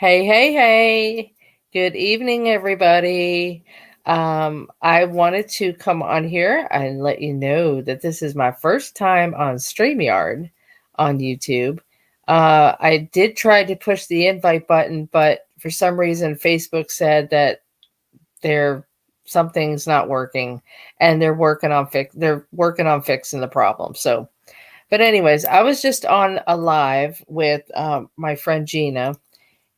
Hey, hey, hey. Good evening, everybody. I wanted to come on here and let you know that this is my first time on StreamYard on YouTube. I did try to push the invite button, but for some reason, Facebook said that there something's not working, and they're working on fixing the problem. So, but anyways, I was just on a live with my friend Gina,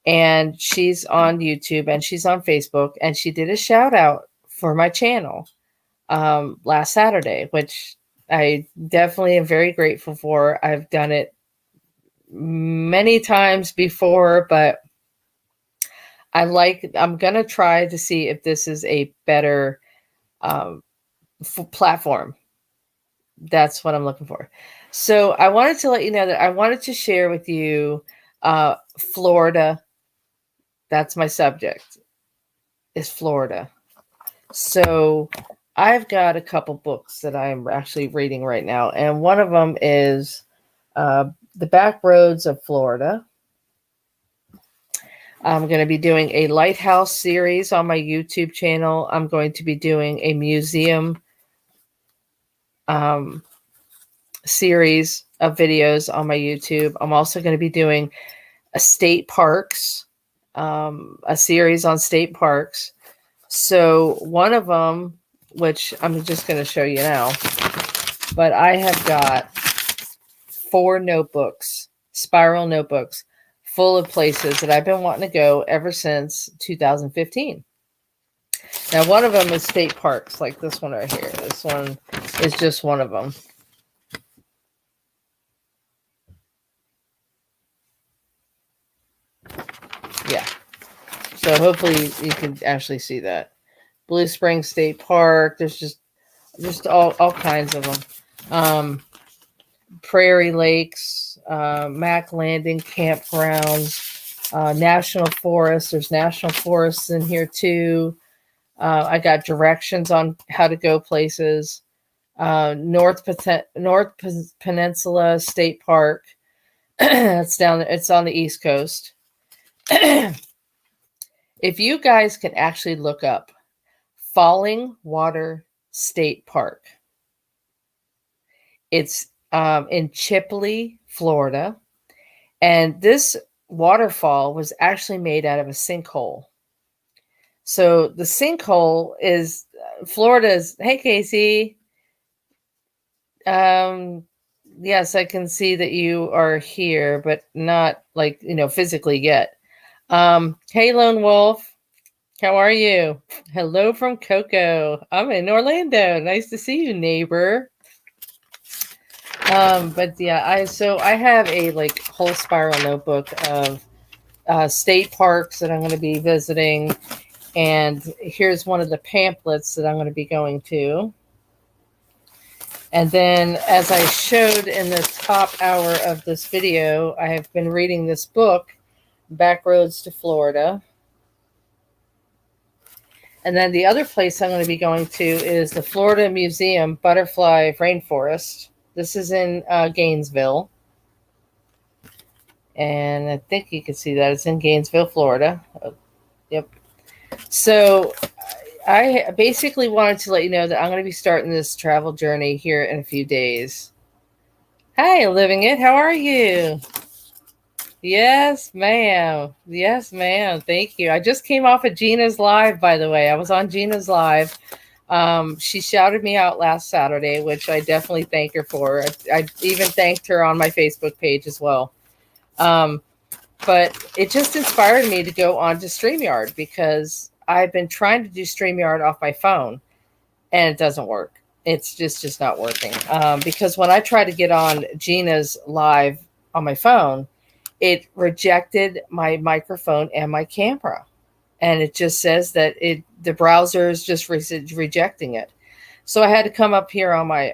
and she's on YouTube and she's on Facebook, and she did a shout out for my channel last Saturday, which I definitely am very grateful for. I've done it many times before, but I'm gonna try to see if this is a better um, platform. That's what I'm looking for. So I wanted to let you know that I wanted to share with you Florida. That's my subject, is Florida. So I've got a couple books that I'm actually reading right now, and one of them is The Back Roads of Florida. I'm going to be doing a lighthouse series on my YouTube channel. I'm going to be doing a museum series of videos on my YouTube. I'm also going to be doing a state parks, a series on state parks. So one of them, which I'm just going to show you now, but I have got 4 notebooks, spiral notebooks, full of places that I've been wanting to go ever since 2015. Now, one of them is state parks, like this one right here. This one is just one of them. Yeah. So hopefully you can actually see that. Blue Springs State Park. There's just all kinds of them. Prairie Lakes, Mac Landing campgrounds, national forests. There's national forests in here too. I got directions on how to go places. North Peninsula State Park. It's down. It's on the East Coast. If you guys can actually look up Falling Water State Park, it's in Chipley, Florida, and this waterfall was actually made out of a sinkhole. So the sinkhole is Florida's. Hey, Casey. Yes, I can see that you are here, but not like, physically yet. Hey, Lone Wolf. How are you? Hello from Cocoa. I'm in Orlando. Nice to see you, neighbor. But yeah, I have a like whole spiral notebook of state parks that I'm going to be visiting, and here's one of the pamphlets that I'm going to be going to. And then, as I showed in the top hour of this video, I have been reading this book, Back Roads to Florida. And then the other place I'm going to be going to is the Florida Museum Butterfly Rainforest. This is in Gainesville. And I think you can see that it's in Gainesville, Florida. Yep. So I basically wanted to let you know that I'm going to be starting this travel journey here in a few days. Hi, Living It. How are you? Yes, ma'am. Yes, ma'am. Thank you. I just came off of Gina's live, by the way. I was on Gina's live. She shouted me out last Saturday, which I definitely thank her for. I even thanked her on my Facebook page as well. But it just inspired me to go on to StreamYard, because I've been trying to do StreamYard off my phone and it doesn't work. It's just not working. Because when I try to get on Gina's live on my phone, it rejected my microphone and my camera. And it just says that the browser is just rejecting it. So I had to come up here on my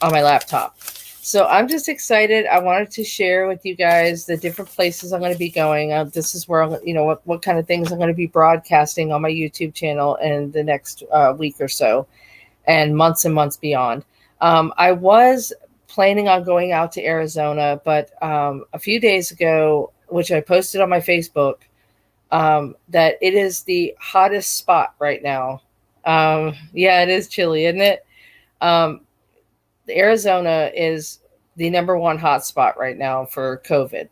laptop. So I'm just excited. I wanted to share with you guys the different places I'm going to be going. This is where what kind of things I'm going to be broadcasting on my YouTube channel in the next week or so, and months beyond. I was planning on going out to Arizona, but a few days ago, which I posted on my Facebook, that it is the hottest spot right now. Yeah, it is chilly, isn't it? Um, Arizona is the number one hot spot right now for COVID.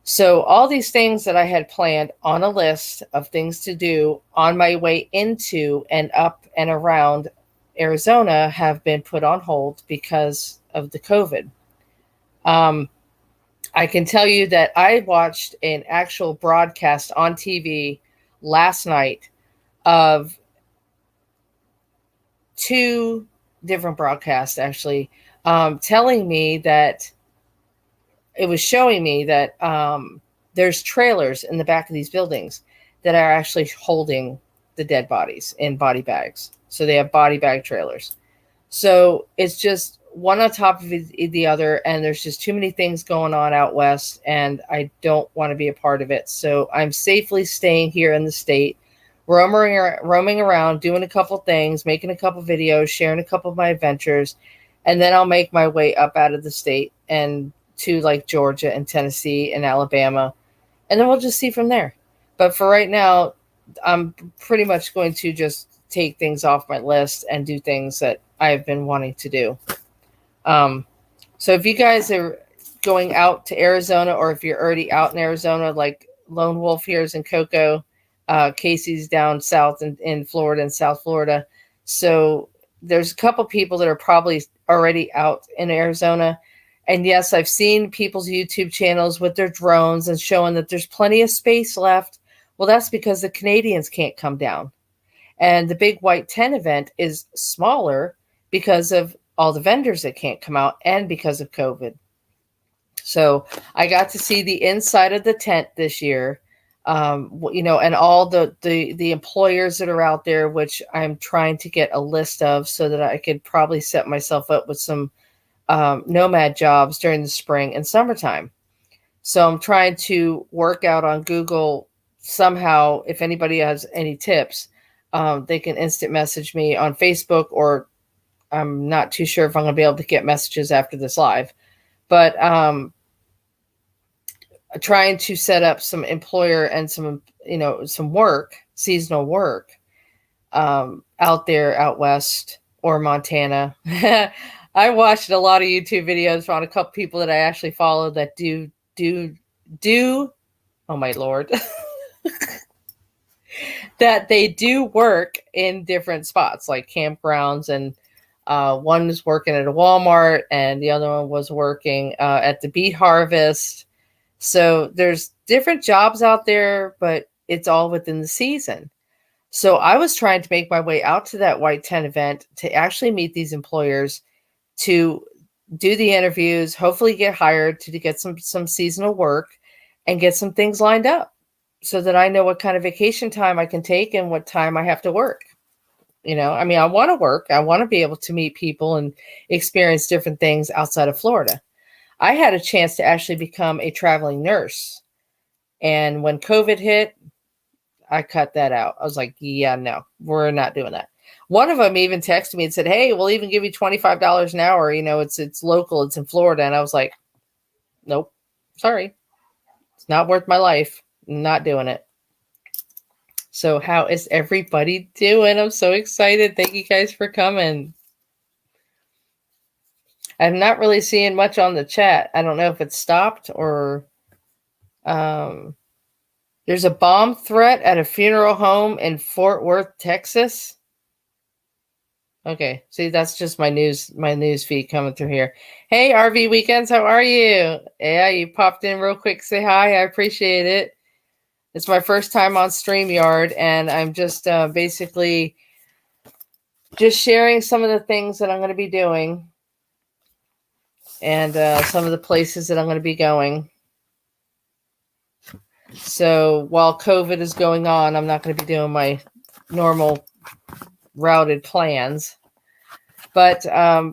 So all these things that I had planned on a list of things to do on my way into and up and around Arizona have been put on hold because of the COVID. Um, I can tell you that I watched an actual broadcast on TV last night of two different broadcasts, actually, telling me that it was showing me that there's trailers in the back of these buildings that are actually holding the dead bodies in body bags. So they have body bag trailers. So it's just one on top of the other, and there's just too many things going on out west, and I don't want to be a part of it. So I'm safely staying here in the state, roaming around, doing a couple things, making a couple videos, sharing a couple of my adventures, and then I'll make my way up out of the state and to like Georgia and Tennessee and Alabama, and then we'll just see from there. But for right now, I'm pretty much going to just take things off my list and do things that I've been wanting to do. So if you guys are going out to Arizona, or if you're already out in Arizona, like Lone Wolf here is in Cocoa, Casey's down south in Florida and South Florida. So there's a couple people that are probably already out in Arizona. And yes, I've seen people's YouTube channels with their drones and showing that there's plenty of space left. Well, that's because the Canadians can't come down. And the big white tent event is smaller because of all the vendors that can't come out and because of COVID. So I got to see the inside of the tent this year, and all the employers that are out there, which I'm trying to get a list of so that I could probably set myself up with some nomad jobs during the spring and summertime. So I'm trying to work out on Google somehow. If anybody has any tips, they can instant message me on Facebook, or I'm not too sure if I'm going to be able to get messages after this live, but trying to set up some employer and some work, seasonal work out there out west or Montana. I watched a lot of YouTube videos on a couple people that I actually follow that do oh my Lord, that they do work in different spots like campgrounds, and one was working at a Walmart and the other one was working at the Beet Harvest. So there's different jobs out there, but it's all within the season. So I was trying to make my way out to that white tent event to actually meet these employers, to do the interviews, hopefully get hired to get some seasonal work and get some things lined up so that I know what kind of vacation time I can take and what time I have to work. I mean, I want to work. I want to be able to meet people and experience different things outside of Florida. I had a chance to actually become a traveling nurse. And when COVID hit, I cut that out. I was like, yeah, no, we're not doing that. One of them even texted me and said, hey, we'll even give you $25 an hour. It's local. It's in Florida. And I was like, nope, sorry. It's not worth my life. I'm not doing it. So how is everybody doing? I'm so excited. Thank you guys for coming. I'm not really seeing much on the chat. I don't know if it's stopped or there's a bomb threat at a funeral home in Fort Worth, Texas. Okay, see, that's just my news feed coming through here. Hey, RV Weekends, how are you? Yeah, you popped in real quick. Say hi. I appreciate it. It's my first time on StreamYard, and I'm just basically just sharing some of the things that I'm going to be doing and some of the places that I'm going to be going. So while COVID is going on, I'm not going to be doing my normal routed plans. But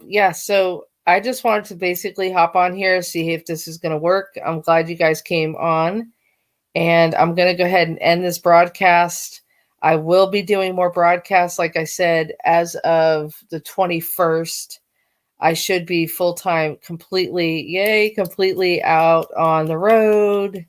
yeah, so I just wanted to basically hop on here, see if this is going to work. I'm glad you guys came on. And I'm going to go ahead and end this broadcast. I will be doing more broadcasts, like I said, as of the 21st. I should be full-time completely out on the road,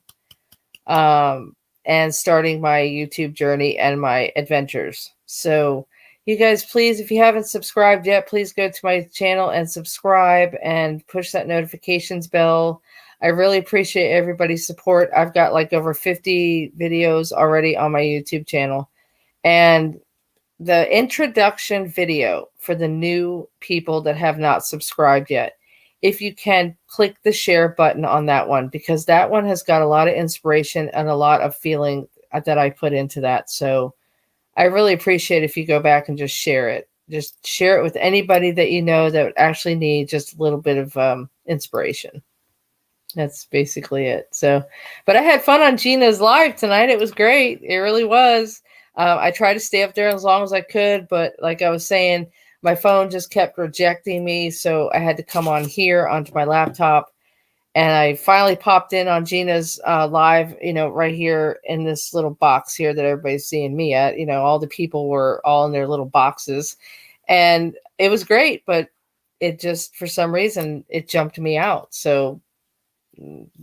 and starting my YouTube journey and my adventures. So you guys, please, if you haven't subscribed yet, please go to my channel and subscribe and push that notifications bell. I really appreciate everybody's support. I've got like over 50 videos already on my YouTube channel. And the introduction video for the new people that have not subscribed yet, if you can, click the share button on that one, because that one has got a lot of inspiration and a lot of feeling that I put into that. So I really appreciate if you go back and just share it. Just share it with anybody that you know that would actually need just a little bit of inspiration. That's basically it. So, but I had fun on Gina's live tonight. It was great. It really was. I tried to stay up there as long as I could, but like I was saying, my phone just kept rejecting me. So I had to come on here onto my laptop. And I finally popped in on Gina's live, right here in this little box here that everybody's seeing me at. All the people were all in their little boxes. And it was great, but it just, for some reason, it jumped me out. So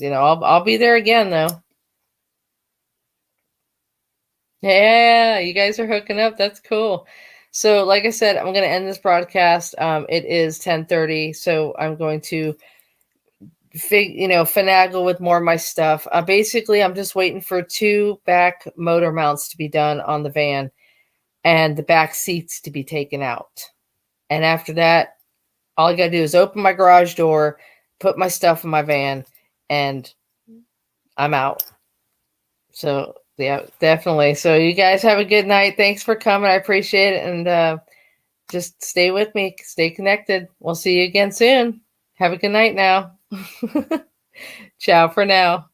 I'll be there again though. Yeah, you guys are hooking up. That's cool. So, like I said, I'm going to end this broadcast. It is 10:30, so I'm going to finagle with more of my stuff. Basically, I'm just waiting for 2 back motor mounts to be done on the van and the back seats to be taken out. And after that, all I got to do is open my garage door, put my stuff in my van, and I'm out. So, yeah, definitely. So you guys have a good night. Thanks for coming. I appreciate it. And just stay with me. Stay connected. We'll see you again soon. Have a good night now. Ciao for now.